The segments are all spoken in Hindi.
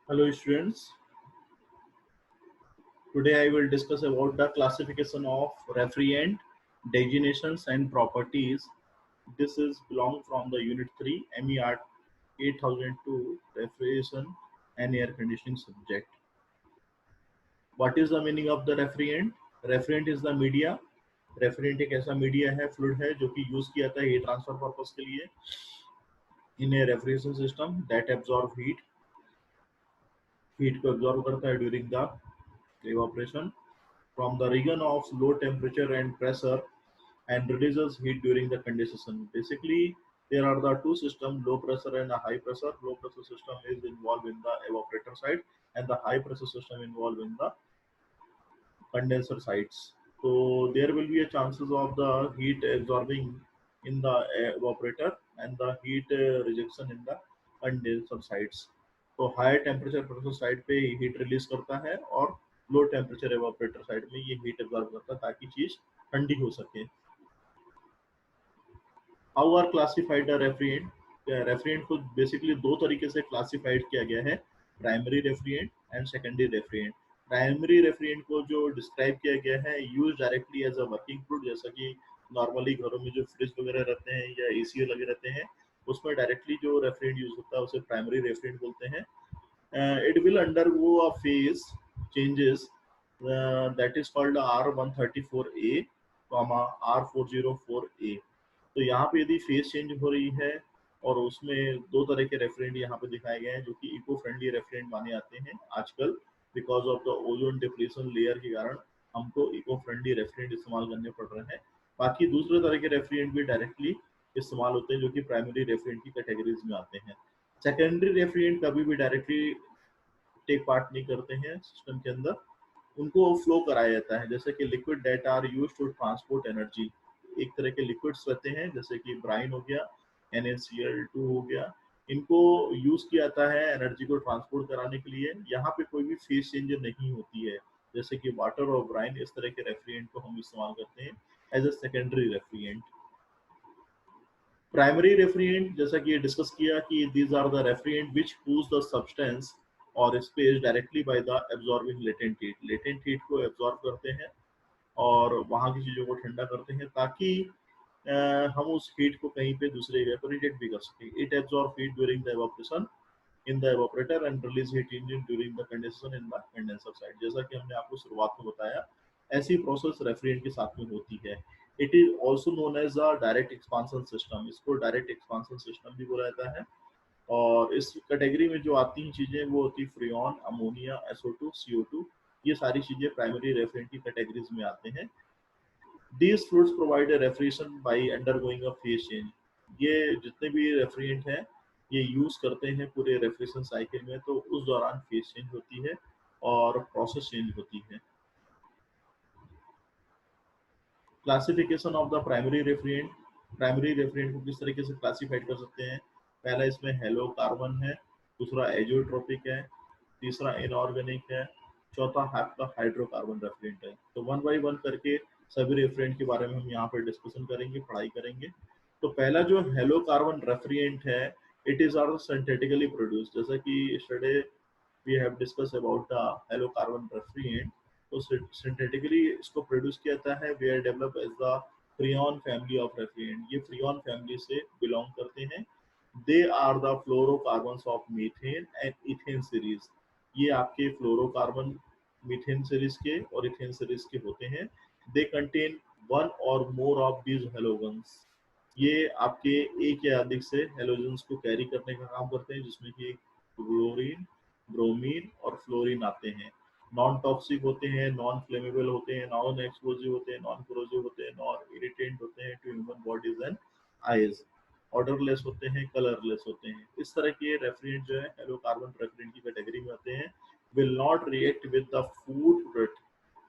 Hello students, today I will discuss about the classification of refrigerant, designations and properties. This is belong from the unit 3 MER 8002 refrigeration and air conditioning subject. What is the meaning of the refrigerant? Refrigerant is the media. refrigerant एक ऐसा मीडिया है, फ्लूइड है जो कि यूज किया जाता है हीट ट्रांसफर पर्पस के लिए in a refrigeration system that absorb heat को एब्जॉर्ब करता है during the evaporation from the region of low temperature and pressure and releases heat during the condensation. Basically, there are the two systems, low pressure and a high pressure. Low pressure system is involved in the evaporator side and the high pressure system involved in the condenser sides. So there will be a chances of the heat absorbing in the evaporator and the heat rejection in the condenser sides. तो हाई टेम्परेचर प्रोसेसर साइड पे हीट रिलीज करता है और लो टेम्परेचर एवापोरेटर साइड में ये हीट एब्जॉर्ब करता है ताकि चीज ठंडी हो सके. How are classified the refrigerant? Refrigerant को बेसिकली दो तरीके से क्लासिफाइड किया गया है, primary refrigerant and secondary refrigerant. Primary refrigerant को जो डिस्क्राइब किया गया है use directly as a working fluid, जैसा कि नॉर्मली घरों में जो फ्रिज वगैरह रहते हैं या एसी लगे रहते हैं उसमें डायरेक्टली जो रेफ्रिजरेंट यूज होता है उसे प्राइमरी रेफ्रिजरेंट बोलते हैं. It will undergo a phase changes that is called R134A, R404A. तो यहाँ पे यदि फेस चेंज हो रही है और उसमें दो तरह के रेफरेंट यहाँ पे दिखाए गए हैं जो कि इको फ्रेंडली रेफरेंट माने जाते हैं आजकल. Because of the ozone depletion layer के कारण हमको इको फ्रेंडली रेफरेंट इस्तेमाल करने पड़ रहे हैं. बाकी दूसरे तरह के रेफरेंट भी डायरेक्टली इस्तेमाल होते हैं जो कि प्राइमरी रेफरेंट की कैटेगरीज में आते हैं. सेकेंडरी रेफरेंट कभी भी डायरेक्टली टेक पार्ट नहीं करते हैं सिस्टम के अंदर, उनको फ्लो कराया जाता है. जैसे कि liquid that are use to transport energy. एक तरह के लिक्विड्स रहते हैं जैसे कि ब्राइन हो गया, NaCl2 हो गया, इनको यूज किया जाता है एनर्जी को ट्रांसपोर्ट कराने के लिए. यहाँ पे कोई भी फेस चेंज नहीं होती है, जैसे कि वाटर और ब्राइन इस तरह के रेफ्रिजरेंट को हम इस्तेमाल करते हैं as a secondary refrigerant. Primary refrigerant जैसा कि डिस्कस किया कि these are the refrigerant which cools the substance और space directly by the absorbing latent heat. Latent heat को एब्जॉर्ब करते हैं और वहाँ की चीज़ों को ठंडा करते हैं ताकि हम उस हीट को कहीं पे दूसरे इवेपोरेट भी कर सकें. It absorb heat during the evaporation in the evaporator and release heat engine during the condensation in the condenser side. जैसा कि हमने आपको शुरुआत में बताया, ऐसी प्रोसेस रेफ्रिजरेंट के साथ में होती है. It is also known as a direct expansion system. इसको डायरेक्ट एक्सपांसन सिस्टम भी बोला जाता है. और इस कैटेगरी में जो आती हैं चीजें वो होती है फ्रियोन, अमोनिया, SO2, CO2. ये सारी चीजें प्राइमरी रेफ्रिजरेंट की कैटेगरीज में आते हैं. These fluids provide a refrigeration by undergoing a phase change. ये जितने भी रेफ्रिजरेंट हैं ये यूज करते हैं पूरे रेफ्रिजरेशन साइकिल में, तो उस दौरान फेज चेंज होती है और प्रोसेस चेंज होती है. Classification of the primary refrigerant. Primary refrigerant को किस तरीके से क्लासिफाइड कर सकते हैं? पहला इसमें हेलो कार्बन है, दूसरा एजोट्रोपिक है, तीसरा इनऑर्गेनिक है, चौथा आपका हाइड्रोकार्बन रेफ्रिजरेंट है. तो वन बाई वन करके सभी रेफ्रिजरेंट के बारे में हम यहाँ पर डिस्कशन करेंगे, पढ़ाई करेंगे. तो पहला जो हेलो कार्बन रेफ्रिजरेंट है, it is are synthetically produce. जैसा कि study we have discuss about the halocarbon refrigerant. तो सिंथेटिकली इसको प्रोड्यूस किया जाता है where develop as the Freon family of refrigerant. ये फ्रियोन फैमिली से बिलोंग करते हैं. They are the fluorocarbons of methane and ethane series. ये आपके फ्लोरोकार्बन मीथेन सीरीज के और इथेन सीरीज के होते हैं. दे कंटेन वन और मोर ऑफ दीज हेलोजन्स. ये आपके एक या अधिक से हेलोजन्स को कैरी करने का काम करते हैं, जिसमें कि क्लोरीन, ब्रोमीन और फ्लोरीन आते हैं. नॉन टॉक्सिक होते हैं, नॉन फ्लेमेबल होते हैं, नॉन एक्सप्लोजिव होते हैं, नॉन कोरोसिव होते हैं, नॉन इरिटेंट होते हैं to human bodies and eyes, odourless होते हैं, कलरलेस होते हैं. इस तरह के रेफ्रिजरेंट जो है हेलो कार्बन रेफ्रिजरेंट की कैटेगरी में आते हैं. Will not react with the food product.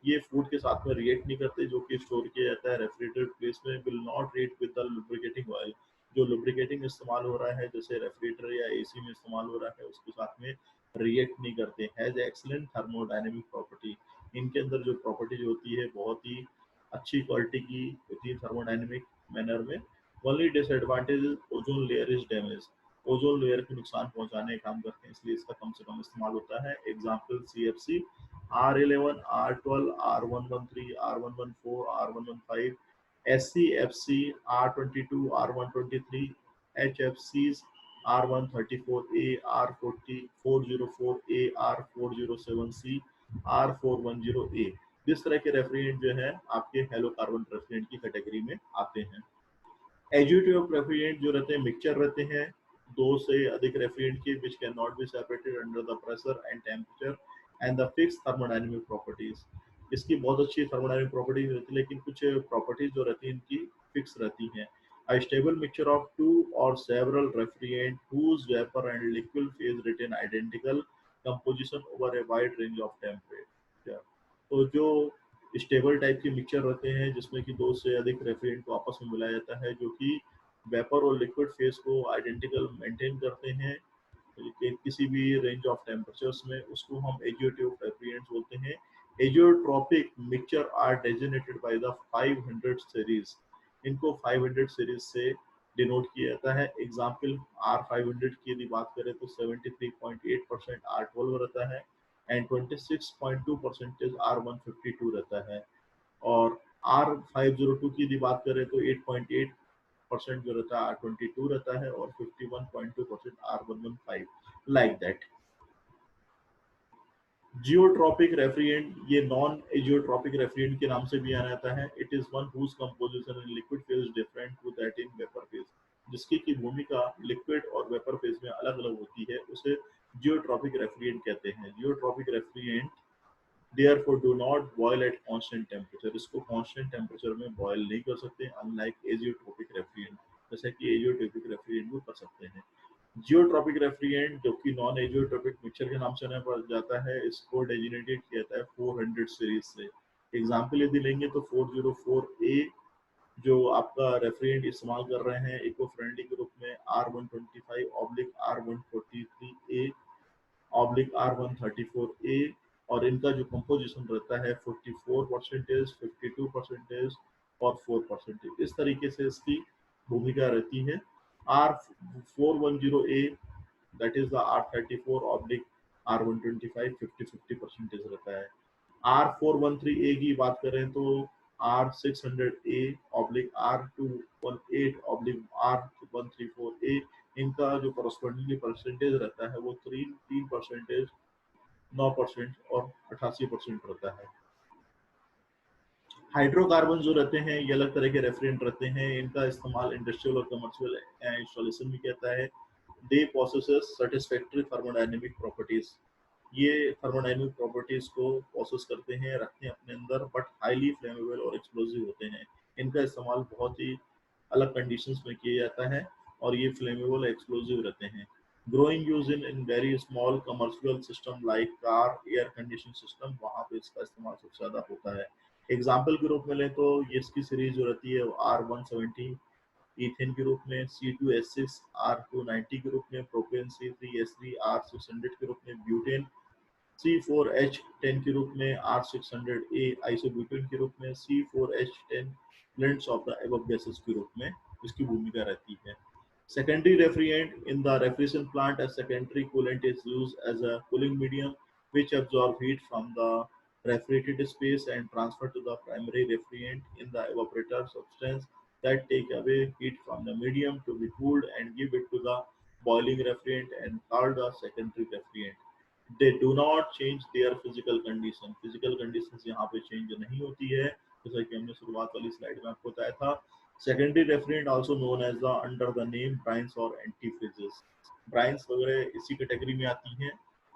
ये फूड के साथ में रिएक्ट नहीं करते जो कि स्टोर किया जाता है रेफ्रिजरेटेड प्लेस में. Will not react with the lubricating oil. जो लुब्रिकेटिंग इस्तेमाल हो रहा है जैसे रेफ्रिजरेटर या एसी में इस्तेमाल हो रहा है उसके साथ में रिएक्ट नहीं करते. Has excellent thermodynamic property. इनके अंदर जो प्रॉपर्टीज होती है बहुत ही अच्छी क्वालिटी की होती है थर्मोडायनेमिक मैनर में. Only disadvantage is ozone layer is damage. Ozone layer को नुकसान पहुंचाने का काम करते हैं, इसलिए इसका कम से कम इस्तेमाल होता है। Example CFC R11, R12, R113, R114, R115, SCFC R22, R123, HFCs R134A, R404A, R407C, R410A। इस तरह के रेफ्रिजरेंट जो है आपके हेलोकार्बन रेफ्रिजरेंट की कैटेगरी में आते हैं। एजिटिव रेफ्रिजरेंट जो रहते हैं मिक्सचर रहते हैं दो से अधिक रेफ्रिजरेंट के which can not be separated under the pressure and temperature and the fix thermodynamic properties. इसकी बहुत अच्छी थर्मोडायनेमिक प्रॉपर्टीज रहती है, लेकिन कुछ प्रॉपर्टीज जो रहती हैं इनकी फिक्स रहती हैं। A stable mixture of two or several refrigerant whose vapor and liquid phase retain identical composition over a wide range of temperature। तो जो स्टेबल टाइप के मिक्सचर रहते हैं जिसमें कि दो से अधिक रेफ्रिजरेंट को आपस में मिलाया जाता है, जो कि वेपर और लिक्विड फेस को आइडेंटिकल मेंटेन करते हैं किसी भी रेंज ऑफ टेम्परेचर्स में, उसको हम एजियोटिव रेफ्रिजरेंट्स बोलते हैं। Azeotropic mixture are designated by the 500 series. इनको 500 सीरीज से डिनोट किया जाता है। एग्जाम्पल R500 की यदि बात करें तो 73.8% R12 रहता है एंड 26.2% R152 रहता है। और R502 की यदि बात करें तो 8.8% जो रहता है R22 रहता है और 51.2% R115 like that. Zeotropic refrigerant ये नॉन एजियोट्रॉपिक रेफ्रिजरेंट के नाम से भी जाना जाता है। It is one whose composition in liquid phase different to that in vapour phase. जिसकी की भूमिका लिक्विड और वेपर फेज में अलग अलग होती है, उसे जियोट्रॉपिक रेफ्रिजरेंट कहते हैं। Geotropic refrigerant therefore do not boil at constant temperature। इसको constant temperature में boil नहीं कर सकते unlike azeotropic refrigerant। जैसे कि azeotropic refrigerant वो कर सकते हैं। जियोट्रॉपिक रेफ्रिजरेंट जो कि नॉन एजियोट्रॉपिक मिक्सचर के नाम से जाना जाता है, इसको डेजिग्नेटेड किया जाता है 400 सीरीज से। एग्जाम्पल यदि लेंगे तो 404A जो आपका रेफ्रिजरेंट इस्तेमाल कर रहे हैं इको फ्रेंडली ग्रुप में R125/R143A R134A, और इनका जो कंपोजिशन रहता है 44%, 52% और 4%। इस तरीके से इसकी भूमिका रहती है। R410A that is the R34/R125 50-50% रहता है। R413A की बात करें तो R600A/R218/R134A, इनका जो करस्पॉन्डिंग परसेंटेज रहता है वो 3%, 9% और 88% रहता है। हाइड्रोकार्बन जो रहते हैं ये अलग तरह के रेफ्रिजरेंट रहते हैं। इनका इस्तेमाल इंडस्ट्रियल और कमर्शियल इंस्टॉलेशन में किया जाता है। दे पोसेसेस सैटिस्फैक्टरी थर्मोडायनेमिक प्रॉपर्टीज। ये थर्मोडायनेमिक प्रॉपर्टीज को प्रोसेस करते हैं, रखते हैं अपने अंदर, बट हाईली फ्लेमेबल और एक्सप्लोसिव होते हैं। इनका इस्तेमाल बहुत ही अलग कंडीशंस में किया जाता है और ये फ्लेमेबल एक्सप्लोसिव रहते हैं। Growing use in very small commercial system like car air conditioning system, वहाँ पे इसका इस्तेमाल सबसे ज़्यादा होता है। एग्जाम्पल के रूप में लें तो ये इसकी सीरीज जो रहती है R170 ईथेन के रूप में, C2H6 R290 के रूप में, प्रोपेन C3H3 R600 के रूप में, ब्यूटेन C4H10 के रूप में, R600A आइसोब्यूटेन के रूप में, C4H10 blends of the above gases के रूप में इसकी भूमिका रहती है। Secondary refrigerant in the refrigeration plant, a secondary coolant is used as a cooling medium which absorb heat from the refrigerated space and transfer to the primary refrigerant in the evaporator substance that take away heat from the medium to be cooled and give it to the boiling refrigerant and called the secondary refrigerant। they do not change their physical condition। physical conditions यहाँ पे change नहीं होती है, जैसा कि हमने शुरुआत वाली स्लाइड में आपको बताया था। secondary refrigerant also known as the under the name brines or antifreezes। brines वगैरह इसी कैटेगरी में आती हैं।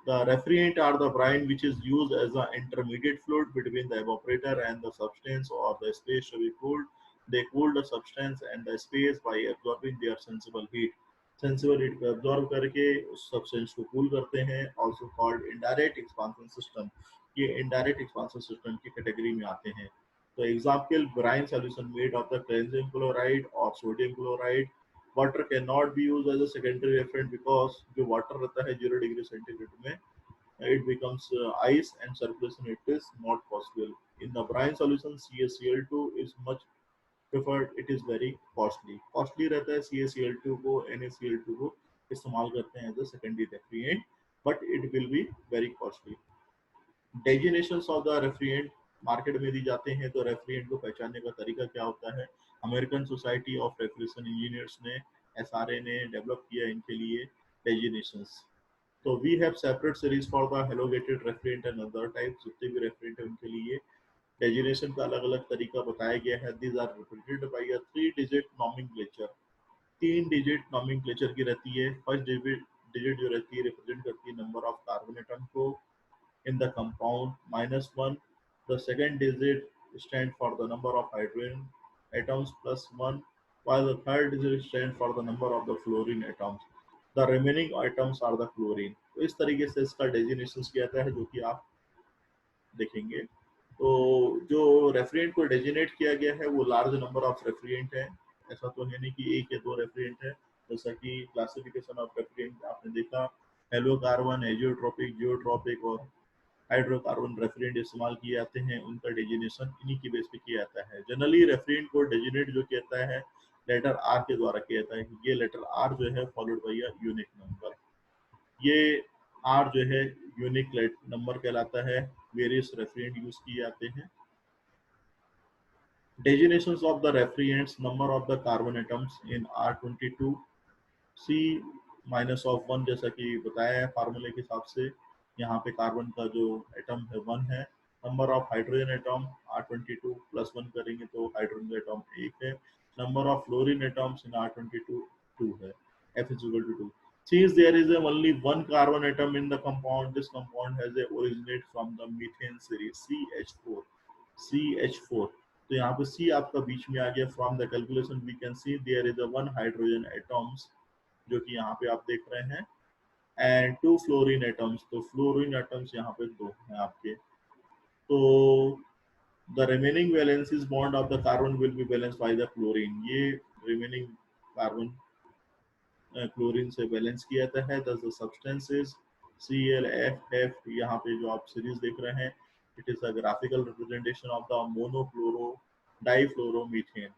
the refrigerant are the brine which is used as the intermediate fluid between the evaporator and the substance or the space to be cooled। they cool the substance and the space by absorbing their sensible heat। Sensible heat को एब्जॉर्ब करके उस सब्सटेंस को कूल करते हैं। Also called indirect expansion system. ये इनडायरेक्ट एक्सपांशन सिस्टम की कैटेगरी में आते हैं। तो example brine solution made of the calcium chloride और sodium chloride. Water can not be use as a secondary refrigerant because जो वाटर रहता है 0 डिग्री सेंटीग्रेड में it becomes ice and circulation it is not possible। in the brine solution CaCl2 is much preferred। it is very costly रहता है CaCl2 को NaCl2 को इस्तेमाल करते हैं as a secondary refrigerant, but it will be very costly. Designations of the refrigerant market में दी जाते हैं, तो रेफ्रिजरेंट को पहचानने का तरीका क्या होता है? American Society of Refrigeration Engineers ने, एसआरए ने डेवलप किया इनके लिए डेजिनेशंस। तो we have separate series for the halogenated refrigerant and other types, जितने भी रेफ्रिजरेंट है उनके लिए डेजिनेशन का अलग अलग तरीका बताया गया है। These are represented by a 3 digit nomenclature. 3 digit nomenclature की रहती है। फर्स्ट डिजिट जो रहती है रिप्रेजेंट करती है नंबर ऑफ कार्बन एटम को in the compound -1. The second digit stands for the number of hydrogen atoms +1, while the third digit stands for the number of the fluorine atoms. The remaining atoms are the chlorine. तो इस तरीके से इसका डेजिनेशन किया जाता है, जो कि आप देखेंगे। तो जो रेफ्रिजरेंट को डेजिनेट किया गया है वो लार्ज नंबर ऑफ रेफ्रिजरेंट है। ऐसा तो है नहीं कि एक या दो रेफ्रिजरेंट है। जैसा कि क्लासिफिकेशन ऑफ रेफ्रिजरेंट आपने देखा, हेलोकार्बन, एजियोट्रोपिक, जियोट्रोपिक और हाइड्रोकार्बन रेफ्रिजरेंट इस्तेमाल किए जाते हैं, उनका डेजिनेशन इन्हीं की बेस पे किया जाता है। जनरली रेफ्रिजरेंट को डेजिनेट जो कहता है लेटर आर के द्वारा किया जाता है। ये लेटर आर जो है followed by a unique number. ये आर जो है यूनिक नंबर कहलाता है। वेरियस रेफ्रिजरेंट यूज किए जाते हैं। Designations of the refrigerants, number of the carbon atoms in R22 C -1, जैसा कि बताया है फार्मूले के हिसाब से। यहाँ पे कार्बन का जो एटम है 1 है। Number of hydrogen atom R22 +1 करेंगे तो हाइड्रोजन एटम 1 है। Number of fluorine atoms in R22 2 है। F is equal to 2. Since there is only one carbon atom in the compound, this compound has a originate from the methane series CH4. CH4, तो यहाँ पे C आपका बीच में आ गया। From the calculation we can see there is a 1 hydrogen atoms, जो कि यहाँ पे आप देख रहे हैं, एंड 2 फ्लोरीन एटम्स। तो फ्लोरीन एटम्स यहाँ पे 2 हैं आपके। तो the remaining valencies bond of the carbon will be balanced by the chlorine. ये रिमेनिंग कार्बन क्लोरीन से बैलेंस किया जाता है। दस द सब्सटेंसेस ClFF, यहाँ पे जो आप सीरीज देख रहे हैं, it is a graphical representation of the monofluoro difluoromethane.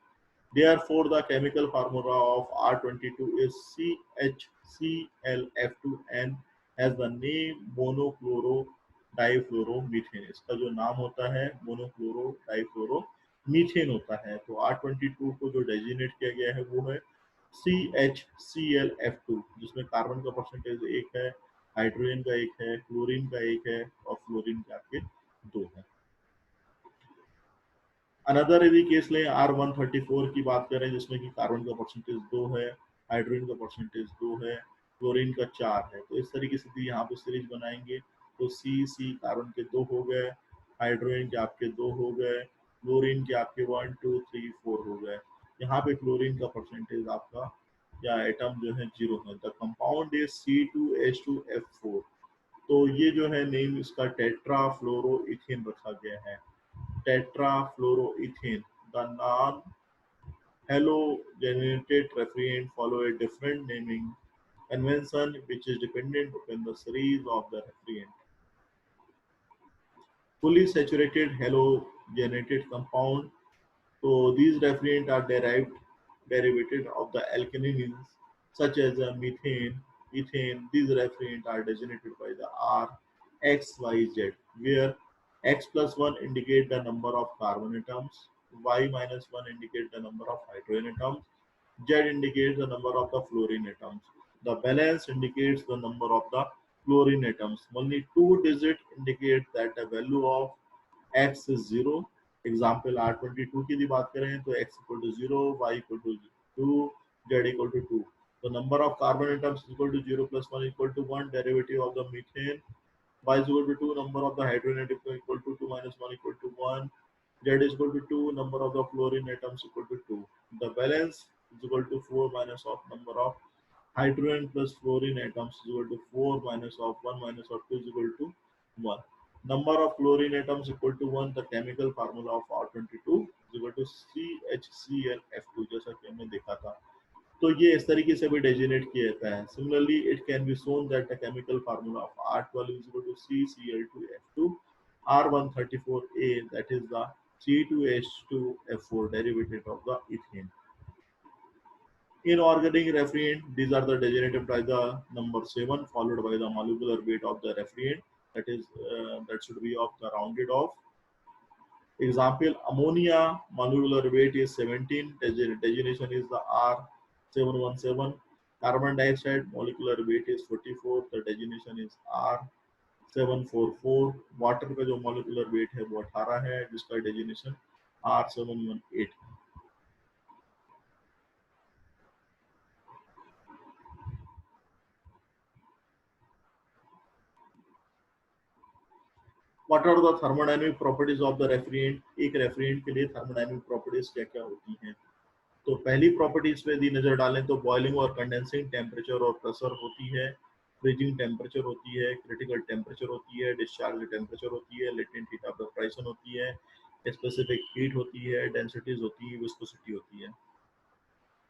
Therefore, the chemical formula of R22 is CHClF2 and has the name monochloro-difluoromethane। इसका जो नाम होता है मोनोक्लोरो-डाइफ्लोरोमीथेन होता है। तो R22 को जो डेजिनेट किया गया है वो है CHClF2, जिसमें कार्बन का परसेंटेज 1 है, हाइड्रोजन का 1 है, क्लोरीन का 1 है और फ्लोरीन के आपके 2 है। अनदर यदि केस लें R134 की बात करें, जिसमें कि कार्बन का परसेंटेज 2 है, हाइड्रोजन का परसेंटेज 2 है, क्लोरीन का 4 है। तो इस तरीके से यहाँ पे सीरीज बनाएंगे तो C कार्बन के 2 हो गए, हाइड्रोजन के आपके 2 हो गए, क्लोरीन के आपके 1 2 3 4 हो गए। यहाँ पे क्लोरीन का परसेंटेज आपका या एटम जो है 0 है। The compound is C2H2F4। तो ये जो है नेम इसका टेट्रा फ्लोरो इथेन रखा गया है। tetrafluoroethane. The non-halogenated refrigerant follow a different naming convention which is dependent upon the series of the refrigerant. Fully saturated halogenated compound. So these refrigerants are derivative of the alkanes such as methane, ethane. These refrigerants are designated by the R, X, Y, Z, where X plus 1 indicate the number of carbon atoms, Y minus 1 indicate the number of hydrogen atoms, Z indicates the number of the fluorine atoms. The balance indicates the number of the fluorine atoms. Only 2 digits indicate that the value of X is 0. Example R22 की यदि बात करें तो x equal to 0, y equal to 2, z equal to 2। तो number of carbon atoms equal to 0 plus 1 equal to 1, derivative of the methane y is equal to 2, number of the hydrogen atom equal to 2 minus 1 equal to 1, z is equal to 2, number of the fluorine atoms equal to 2. The balance is equal to 4 minus of number of hydrogen plus fluorine atoms is equal to 4 minus of 1 minus of 2 is equal to 1. Number of fluorine atoms equal to 1. The chemical formula of R22 is equal to CHClF2, जैसा कि हमने देखा था। तो ये इस तरीके से भी डेजिनेट किया जाता है। Similarly it can be shown that the chemical formula of R12 is equal to CCl2F2, R134A, that is the C2H2F4 derivative of the ethane. Inorganic refrigerant, these are the designated by the number 7 followed by the molecular weight of the refrigerant, that is that should be of the rounded off. Example, ammonia molecular weight is 17, designation is the R717. Carbon dioxide molecular weight is 44, the designation is R744. Water का जो molecular weight है वो 18 है, जिसका designation R718. What are the thermodynamic properties of the refrigerant? एक refrigerant के लिए thermodynamic properties क्या क्या होती हैं? तो पहली प्रॉपर्टीज पे यदि नजर डालें तो बॉइलिंग और कंडेंसिंग टेम्परेचर और प्रेशर होती है, फ्रीजिंग टेम्परेचर होती है, क्रिटिकल टेम्परेचर होती है, डिस्चार्ज टेम्परेचर होती है, लेटेंट हीट ऑफ वेपोराइजेशन होती है, स्पेसिफिक हीट होती है, डेंसिटीज होती है, विस्कोसिटी होती है।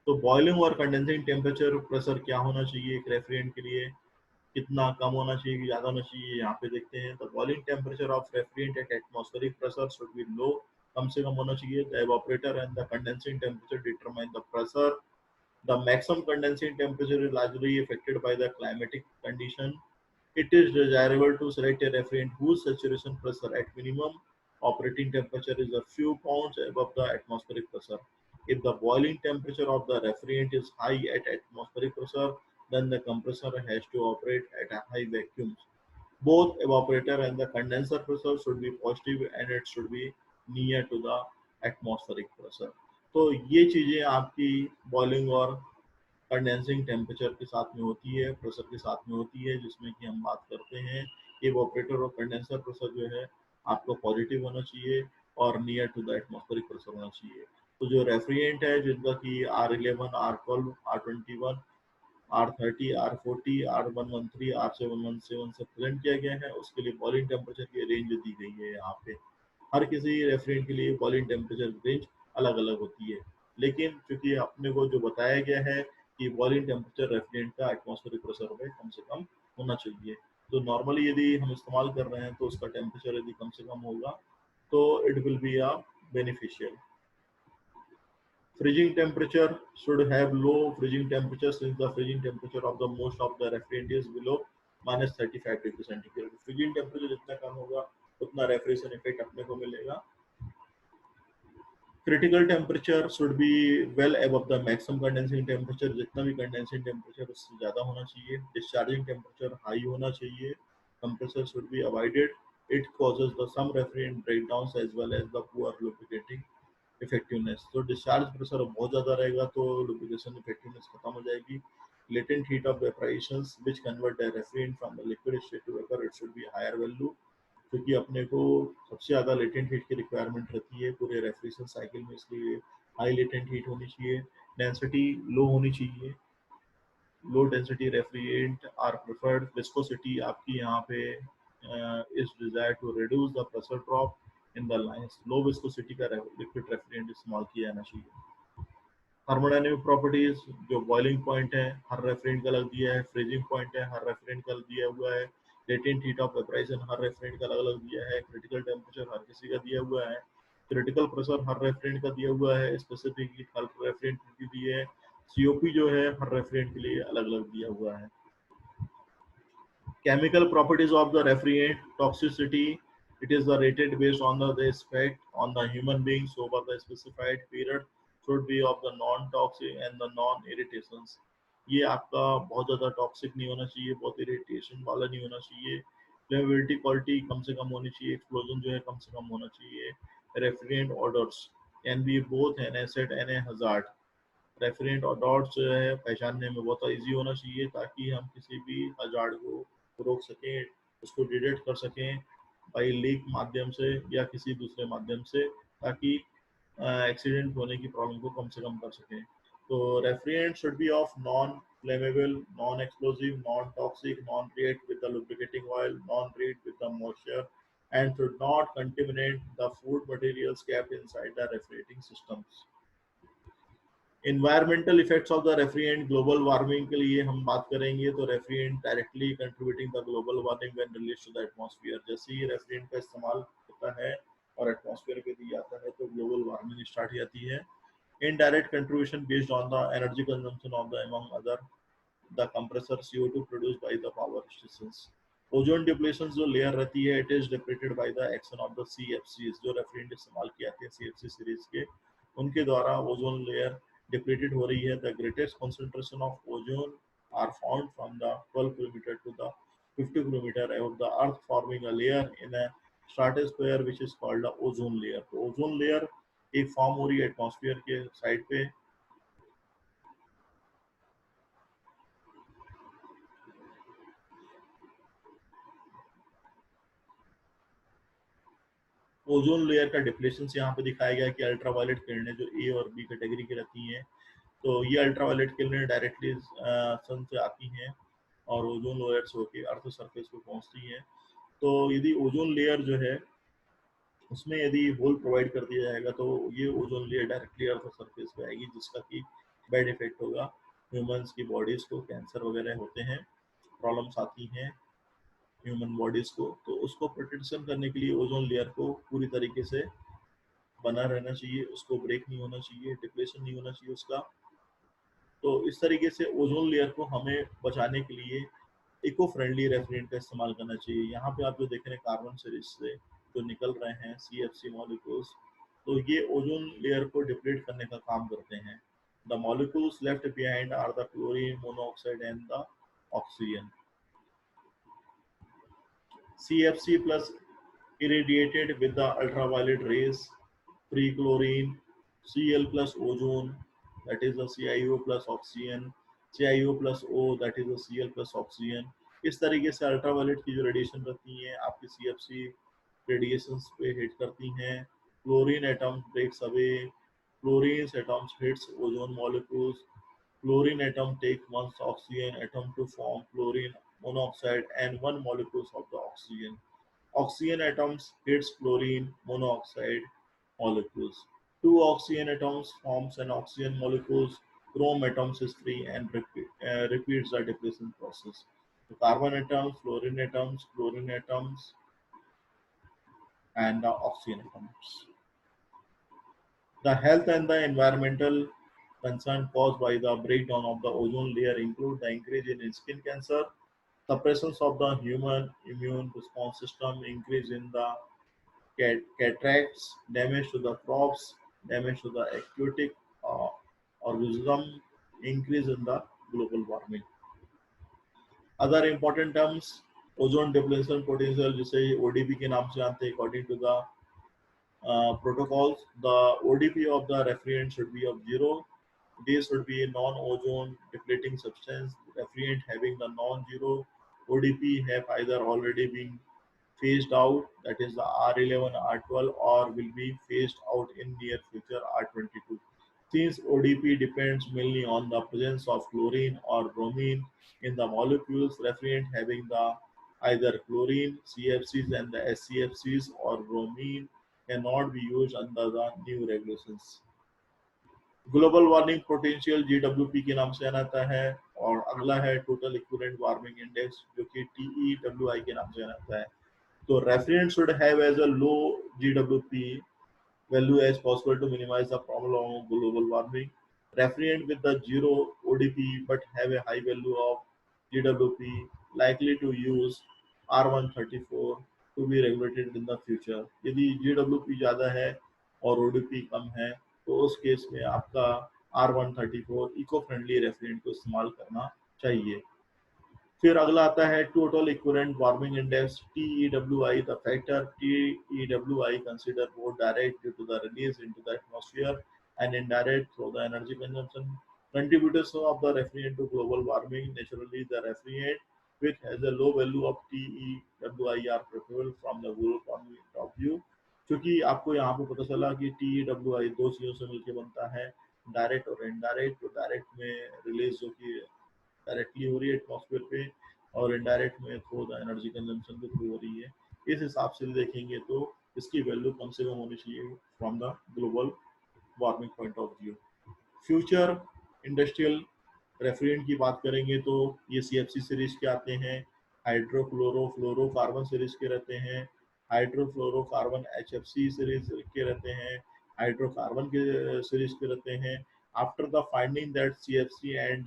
तो बॉइलिंग और कंडेंसिंग टेम्परेचर प्रेशर क्या होना चाहिए एक रेफ्रिजरेंट के लिए, कितना कम होना चाहिए कि ज्यादा होना चाहिए, यहाँ पे देखते हैं। तो boiling temperature of refrigerant at atmospheric pressure should be low, कम से कम होना चाहिए। The evaporator and the condensing temperature determine the pressure. The maximum condensing temperature is largely affected by the climatic condition. It is desirable to select a refrigerant whose saturation pressure at minimum operating temperature is a few pounds above the atmospheric pressure. If the boiling temperature of the refrigerant is high at atmospheric pressure, then the compressor has to operate at a high vacuum. Both evaporator and the condenser pressure should be positive and it should be near to the atmospheric pressure. तो ये चीजें आपकी बॉइलिंग और कंडेंसिंग टेम्परेचर के साथ में होती है, प्रेशर के साथ में होती है, जिसमें कि हम बात करते हैं इवेपोरेटर और कंडेंसर प्रेशर जो है आपको पॉजिटिव होना चाहिए और near to the atmospheric pressure होना चाहिए। तो जो रेफ्रिजरेंट है जिनका कि R11, R12, R21, R30, R40, R113, R717 से प्रेजेंट किया गया है, उसके लिए बॉइलिंग टेम्परेचर की रेंज दी गई है यहाँ पे। हर किसी रेफ्रिजरेंट के लिए बॉइलिंग टेम्परेचर रेंज अलग अलग होती है, लेकिन चूंकि अपने को जो बताया गया है कि बॉइलिंग टेम्परेचर रेफ्रिजरेंट का एटमॉस्फेरिक प्रेशर में कम से कम होना चाहिए। तो नॉर्मली यदि हम इस्तेमाल कर रहे हैं तो उसका टेम्परेचर यदि कम से कम होगा तो it will be a beneficial. Freezing temperature should have low freezing temperature since the freezing temperature of the most of the refrigerant is below -35 degree centigrade. Freezing temperature जितना कम होगा उतना रेफ्रिजरेशन इफेक्ट अपने को मिलेगा। Critical temperature should be well above the maximum condensing temperature, जितना भी कंडेंसिंग टेम्परेचर उससे ज़्यादा होना चाहिए। डिस्चार्जिंग टेम्परेचर हाई होना चाहिए। Compressor should be avoided, it causes the some refrigerant breakdown as well as the poor lubricating effectiveness. तो डिस्चार्ज प्रेशर बहुत ज़्यादा रहेगा तो लुब्रिकेशन इफेक्टिवनेस खत्म हो जाएगी। Latent heat of vaporisations which convert the refrigerant from the liquid state to vapour, it should be higher value, क्योंकि अपने को सबसे ज़्यादा लेटेंट हीट की रिक्वायरमेंट रहती है पूरे रेफ्रिजरेशन साइकिल में, इसलिए हाई लेटेंट हीट होनी चाहिए। डेंसिटी लो होनी चाहिए, low density refrigerant are preferred. Viscosity आपकी यहाँ पे is desire to reduce the pressure drop in the lines. Low viscosity का लिक्विड रेफ्रिजरेंट इस्तेमाल किया जाना चाहिए। थर्मोडायनेमिक प्रॉपर्टीज, जो बॉइलिंग पॉइंट है हर रेफ्रिजरेंट का अलग दिया है, फ्रीजिंग पॉइंट है हर रेफ्रिजरेंट का दिया हुआ है, लेटेंट हीट ऑफ वेपराइजेशन हर रेफ्रिजरेंट का अलग अलग दिया है, क्रिटिकल टेम्परेचर हर किसी का दिया हुआ है, क्रिटिकल प्रेशर हर रेफ्रिजरेंट का दिया हुआ है, स्पेसिफिक हीट हर रेफ्रिजरेंट की दी है, सीओपी जो है हर रेफ्रिजरेंट के लिए अलग अलग दिया हुआ है। Chemical properties of the refrigerant toxicity, it is the rated based on the effect on the human beings over the specified period, should be of the non-toxic and the non-irritations। ये आपका बहुत ज़्यादा टॉक्सिक नहीं होना चाहिए, बहुत इरिटेशन वाला नहीं होना चाहिए। फ्लेमेबिलिटी क्वालिटी कम से कम होनी चाहिए, एक्सप्लोजन जो है कम से कम होना चाहिए। Refrigerant orders can be both an asset and A hazard. Referent और डॉट्स जो है पहचानने में बहुत ईजी होना चाहिए ताकि हम किसी भी हजार्ड को रोक सकें, उसको डिटेक्ट कर सकें बाई लीक माध्यम से या किसी दूसरे माध्यम से, ताकि एक्सीडेंट होने की प्रॉब्लम को कम से कम कर सकें। तो refrigerant should be of non flammable, non explosive, non toxic, non react with the lubricating oil, non react with the moisture, and should not contaminate the food materials kept inside the refrigerating systems। Environmental effects of the refrigerant, global warming के लिए हम बात करेंगे तो refrigerant directly contributing the global warming when release to the atmosphere. जैसे ही रेफ्रिजरेंट का इस्तेमाल होता है और एटमॉस्फेयर पे दिया जाता है तो ग्लोबल वार्मिंग स्टार्ट हो जाती है। Indirect contribution based on the energy consumption of the among other the compressor CO2 produced by the power stations. Ozone depletion जो लेयर रहती है it is depleted by the action of the CFCs जो रेफ्रिजरेंट इस्तेमाल किए जाते हैं CFC सीरीज के उनके द्वारा ओजोन लेयर डिप्लेटेड हो रही है. The greatest concentration of ozone are found from the 12 kilometre to the 50 kilometre above the earth forming a layer in a stratosphere which is called the ozone layer. तो ओजोन लेयर एक फॉर्म हो रही है एटमॉस्फेयर के साइड पे. ओजोन लेयर का डिप्लेशन यहाँ पे दिखाया गया कि अल्ट्रावायलेट किरणें जो ए और बी कैटेगरी की रहती हैं तो ये अल्ट्रावायलेट किरणें डायरेक्टली सन से आती हैं और ओजोन लेयर से होकर अर्थ सरफेस पे पहुंचती हैं. तो यदि ओजोन लेयर जो है उसमें यदि होल प्रोवाइड कर दिया जाएगा तो ये ozone layer directly earth surface पे आएगी जिसका कि बैड इफेक्ट होगा ह्यूमंस की बॉडीज को. कैंसर वगैरह होते हैं, प्रॉब्लम्स आती हैं ह्यूमन बॉडीज को. तो उसको प्रोटेक्शन करने के लिए ओजोन लेयर को पूरी तरीके से बना रहना चाहिए, उसको ब्रेक नहीं होना चाहिए, डिप्लेशन नहीं होना चाहिए उसका. तो इस तरीके से ओजोन लेयर को हमें बचाने के लिए इको फ्रेंडली रेफ्रिजरेंट का इस्तेमाल करना चाहिए. यहाँ पे आप जो देख रहे हैं कार्बन सीरीज से जो निकल रहे हैं CFC मॉलिक्यूल्स तो ये ओजोन लेयर को डिप्लीट करने का काम करते हैं. The molecules left behind are the chlorine monoxide and the oxygen. CFC plus irradiated with the ultraviolet rays, free chlorine, Cl plus ozone, that is the CiO plus oxygen, CiO plus O, that is the Cl plus oxygen. इस तरीके से अल्ट्रावायलेट की जो रेडिएशन रहती हैं आपकी CFC रेडिएशंस पे हिट करती हैं. Chlorine atoms breaks away, chlorine atoms hits ozone molecules. Chlorine atom take one oxygen atom to form chlorine monoxide and one molecules of the oxygen. Oxygen atoms hits chlorine monoxide molecules. Two oxygen atoms forms an oxygen molecules. Chrome atoms is free and repeats the depletion process. The carbon atoms, chlorine atoms, and the oxygen atoms. The health and the environmental concern caused by the breakdown of the ozone layer include the increase in skin cancer, suppression of the human immune response system, increase in the cataracts, damage to the crops, damage to the aquatic organism, increase in the global warming. Other important terms, ozone depletion potential जिसे ODP के नाम से जानते हैं according to the protocols, the ODP of the refrigerant should be of 0. This should be a non-ozone depleting substance. Refrigerant having the non-zero ODP have either already been phased out, that is the R11, R12, or will be phased out in near future R22. Since ODP depends mainly on the presence of chlorine or bromine in the molecules, refrigerant having the either chlorine, CFCs and the SCFCs or bromine cannot be used under the new regulations. Global warming potential GWP के नाम से जाना जाता है और अगला है टोटल इक्विवेलेंट वार्मिंग इंडेक्स जो कि TEWI के नाम से जाना जाता है. तो refrigerant should have as a low GWP value as possible to minimize the problem of global warming. Refrigerant with the zero ODP but have a high value of GWP likely to use R134 to be regulated in the future. यदि GWP ज़्यादा है और ODP कम है तो उस केस में आपका R134 इको फ्रेंडली रेफ्रिजरेंट को इस्तेमाल करना चाहिए. फिर अगला आता है total equivalent warming index TEWI. The factor TEWI consider both direct due to the release into the atmosphere and indirect through the energy consumption contributors of the refrigerant to global warming. Naturally, the refrigerant which has a low value of TEWI are preferable from the global warming point of view. क्योंकि आपको यहाँ पे पता चला कि TEWI दो चीजों से मिलकर बनता है, डायरेक्ट और इनडायरेक्ट. तो डायरेक्ट में रिलीज जो कि डायरेक्टली हो रही है एटमॉस्फेयर पे और इनडायरेक्ट में थ्रू द एनर्जी कंजम्पशन के थ्रू हो रही है. इस हिसाब से देखेंगे तो इसकी वैल्यू कम से कम होनी चाहिए from the global warming point of view. Future industrial refrigerant की बात करेंगे तो ये CFC सीरीज के आते हैं, हाइड्रोक्लोरोफ्लोरोकार्बन सीरीज के रहते हैं, हाइड्रोफ्लोरोकार्बन HFC सीरीज के रहते हैं, हाइड्रोकार्बन के सीरीज के रहते हैं। After the finding that CFC and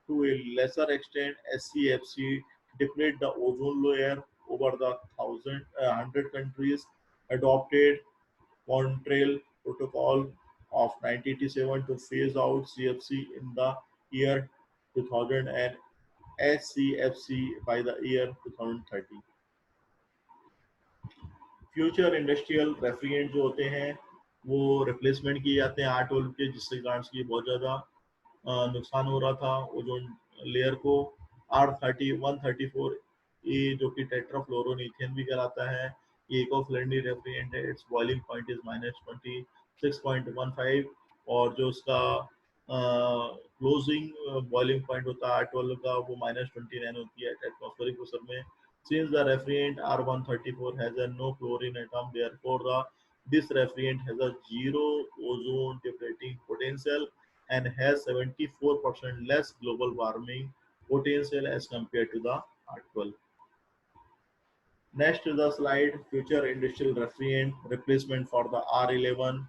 to a lesser extent SCFC deplete the ozone layer over the 100 countries adopted Montreal Protocol of 1987 to phase out CFC in the year 2000 and SCFC by the year 2030। Future industrial refrigerant जो होते हैं वो रिप्लेसमेंट किए जाते हैं R12 के, जिससे कारण की बहुत ज़्यादा नुकसान हो रहा था ओजोन लेयर को। R3134 जो कि टेट्राफ्लोरोमीथेन भी कहलाता है, ये इको फ्रेंडली रेफ्रिजरेंट है। इट्स बॉइलिंग पॉइंट इज -26.15 और जो उसका क्लोजिंग बॉइलिंग पॉइंट होता है R12 का वो -29 होती है एटमॉस्फेरिक प्रेशर में। Since the refrigerant R134 has a no chlorine atom, therefore this refrigerant has a zero ozone depleting potential and has 74% less global warming potential as compared to the R12. Next to the slide, future industrial refrigerant replacement for the R11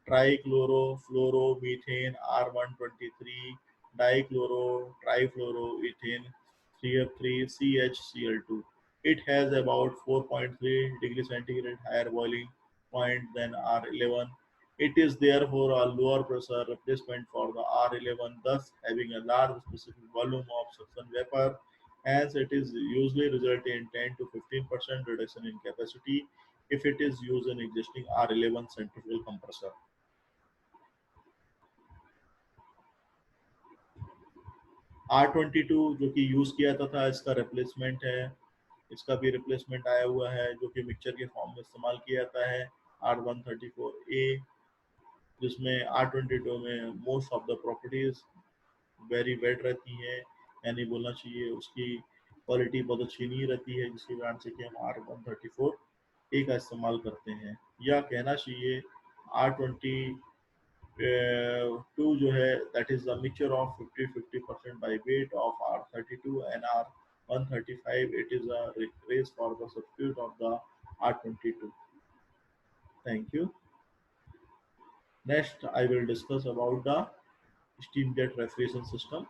trichlorofluoromethane R123 dichloro trifluoroethane CF3 CHCl2. It has about 4.3 degrees centigrade higher boiling point than R11. It is therefore a lower pressure replacement for the R11, thus having a large specific volume of suction vapor. Hence, it is usually result in 10 to 15% reduction in capacity if it is used in existing R11 centrifugal compressor. R22 जो कि यूज किया था इसका रिप्लेसमेंट है, इसका भी रिप्लेसमेंट आया हुआ है जो कि मिक्सचर के फॉर्म में इस्तेमाल किया जाता है R134A, जिसमें R22 में most of the properties very wet रहती हैं, यानी बोलना चाहिए उसकी क्वालिटी बहुत अच्छी नहीं रहती है, जिसके कारण से कि हम R134A का इस्तेमाल करते हैं। या कहना चाहिए R20 टू जो है that is the mixture of 50-50% by weight of R32 and R135। It is a race for the substitute of the R22। Thank you. Next I will discuss about the steam jet refrigeration system।